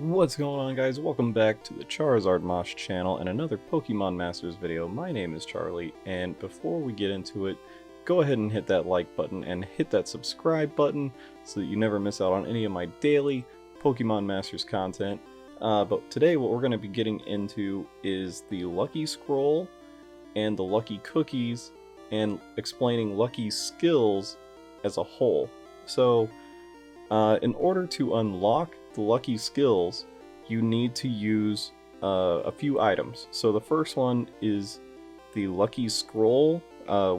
What's going on, guys? Welcome back to the CharizardMosh channel and another Pokemon Masters video. My name is Charlie, and before we get into it, go ahead and hit that like button and hit that subscribe button so that you never miss out on any of my daily Pokemon Masters content. But today what we're going to be getting into is the Lucky Scroll and the Lucky Cookies and explaining Lucky skills as a whole. So, in order to unlock the lucky skills, you need to use a few items. So the first one is the Lucky Scroll,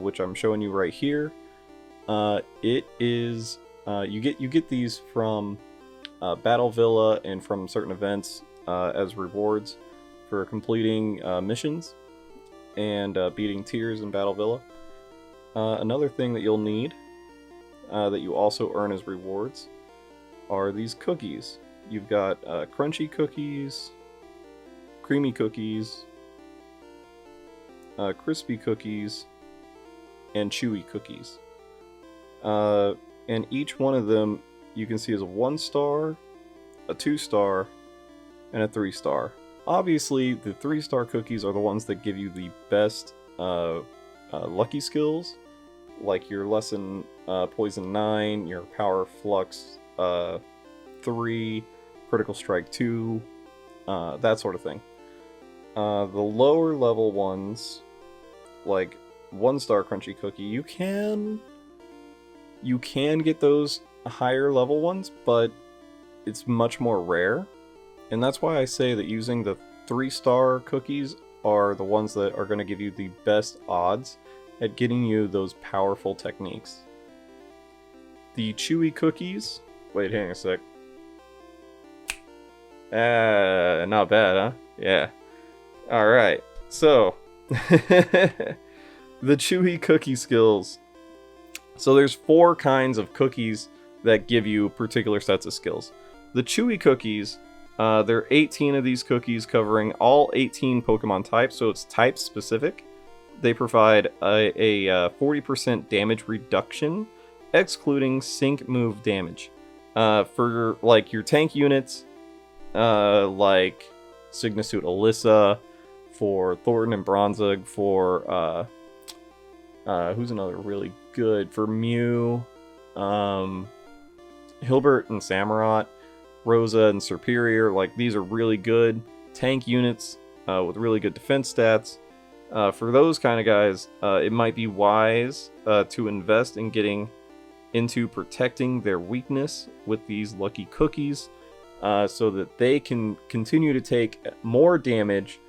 which I'm showing you right here. It is you get these from Battle Villa and from certain events as rewards for completing missions and beating tiers in Battle Villa. Another thing that you'll need that you also earn as rewards are these cookies. You've got crunchy cookies, creamy cookies, crispy cookies, and chewy cookies. And each one of them you can see is a 1-star, a 2-star, and a 3-star. Obviously, the 3-star cookies are the ones that give you the best lucky skills, like your Lesson Poison 9, your Power Flux 3, Critical Strike 2, that sort of thing. The lower level ones, like 1-star Crunchy Cookie, you can get those higher level ones, but it's much more rare. And that's why I say that using the 3-star cookies are the ones that are going to give you the best odds at getting you those powerful techniques. The Chewy Cookies... Wait, hang on a sec. Not bad, huh? Yeah. Alright, so... the Chewy Cookie skills. So there's 4 kinds of cookies that give you particular sets of skills. The Chewy Cookies, there are 18 of these cookies covering all 18 Pokemon types, so it's type specific. They provide a 40% damage reduction, excluding sync move damage. For like your tank units, like Signasuit Alyssa, for Thornton and Bronzig, for who's another really good, for Mew, Hilbert and Samurott, Rosa and Superior. Like, these are really good tank units with really good defense stats. For those kind of guys, it might be wise to invest in getting into protecting their weakness with these Lucky Cookies, so that they can continue to take more damage,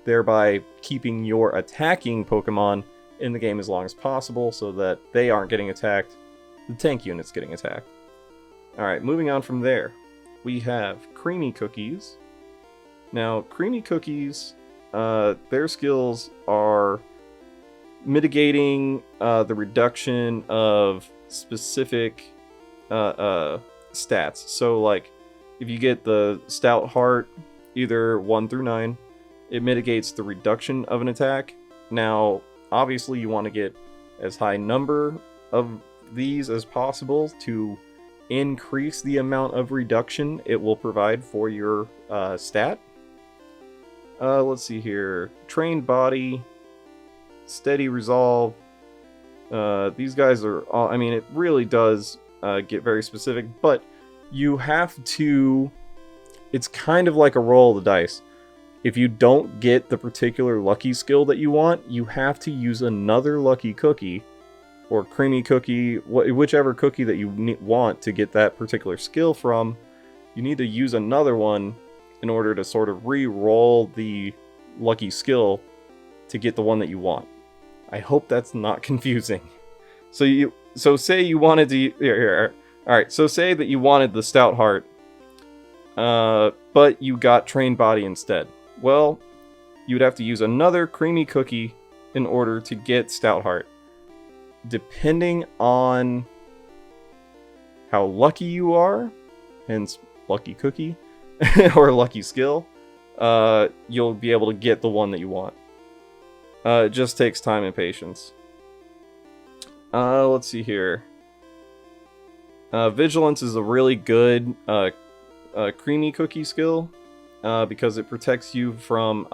thereby keeping your attacking Pokemon in the game as long as possible, so that they aren't getting attacked, the tank unit's getting attacked. Alright, moving on from there, we have Creamy Cookies. Now, Creamy Cookies, their skills are mitigating the reduction of specific stats. So, like, if you get the Stout Heart, either 1 through 9, it mitigates the reduction of an attack. Now, obviously, you want to get as high number of these as possible to increase the amount of reduction it will provide for your stat. Let's see here. Trained Body, Steady Resolve. These guys are all, I mean, it really does get very specific, but you have to, it's kind of like a roll of the dice. If you don't get the particular lucky skill that you want, you have to use another Lucky Cookie or Creamy Cookie, whichever cookie that you want to get that particular skill from. You need to use another one in order to sort of re-roll the lucky skill to get the one that you want. I hope that's not confusing. So say you wanted to here. All right, so say that you wanted the Stout Heart, but you got Trained Body instead. Well, you'd have to use another Creamy Cookie in order to get Stout Heart. Depending on how lucky you are, hence Lucky Cookie, or Lucky Skill, you'll be able to get the one that you want. It just takes time and patience. Let's see here. Vigilance is a really good Creamy Cookie skill because it protects you from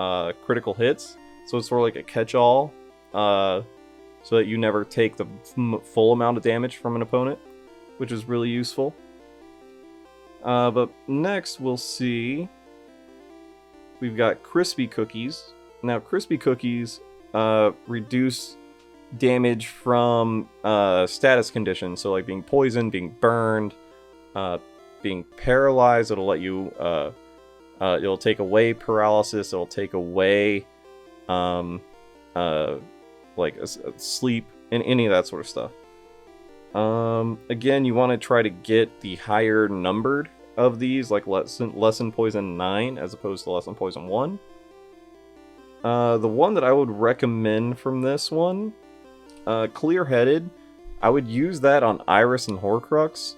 critical hits. So it's sort of like a catch-all, so that you never take the full amount of damage from an opponent, which is really useful. But next we'll see, we've got Crispy Cookies. Now Crispy Cookies reduce damage from status conditions, so like being poisoned, being burned, being paralyzed. It'll let you, it'll take away paralysis, it'll take away like sleep, and any of that sort of stuff. Again, you want to try to get the higher numbered of these, like lesson poison 9 as opposed to lesson poison 1. The one that I would recommend from this one, Clear-Headed, I would use that on Iris and Horcrux.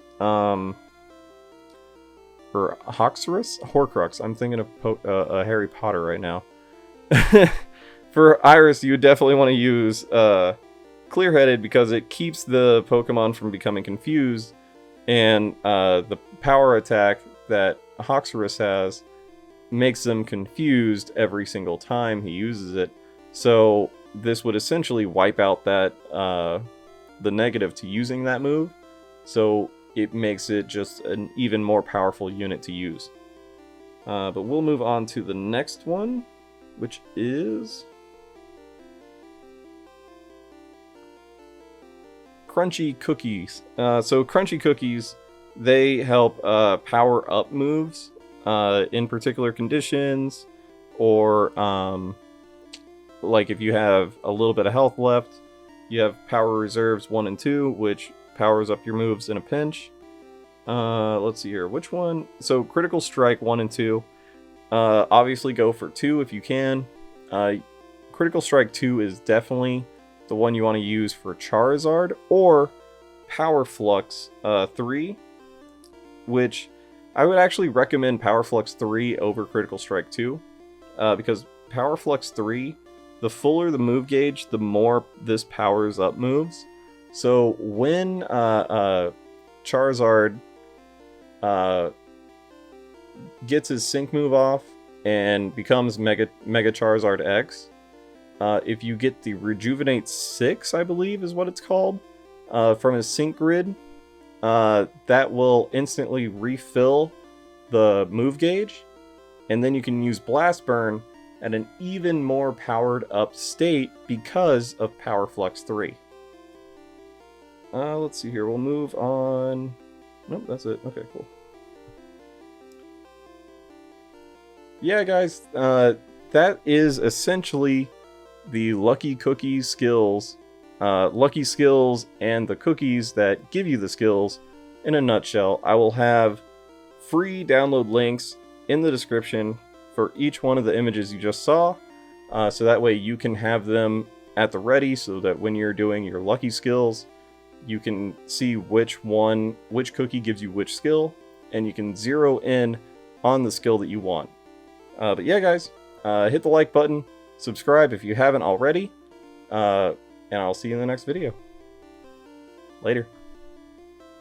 Or Hoxorus? Horcrux. I'm thinking of Harry Potter right now. For Iris, you would definitely want to use Clear-Headed because it keeps the Pokemon from becoming confused, and the power attack that Hoxorus has makes them confused every single time he uses it. So this would essentially wipe out that the negative to using that move. So it makes it just an even more powerful unit to use. But we'll move on to the next one, which is Crunchy Cookies. So Crunchy Cookies, they help power up moves in particular conditions, or like if you have a little bit of health left, you have Power Reserves 1 and 2, which powers up your moves in a pinch. Let's see here, which one? So Critical Strike 1 and 2. Obviously go for 2 if you can. Critical Strike 2 is definitely the one you want to use for Charizard, or Power Flux 3, which I would actually recommend Power Flux 3 over Critical Strike 2, because Power Flux 3, the fuller the move gauge, the more this powers up moves. So when Charizard gets his sync move off and becomes Mega Charizard X, if you get the Rejuvenate 6, I believe is what it's called, from his sync grid, that will instantly refill the move gauge, and then you can use Blast Burn at an even more powered up state because of Power Flux 3. Let's see here, we'll move on. Nope, that's it. Okay, cool. Yeah, guys, that is essentially the Lucky Cookies skills, Lucky skills, and the cookies that give you the skills in a nutshell. I will have free download links in the description for each one of the images you just saw, so that way you can have them at the ready, so that when you're doing your lucky skills, you can see which cookie gives you which skill, and you can zero in on the skill that you want. But yeah, guys, hit the like button, subscribe if you haven't already, and I'll see you in the next video. Later.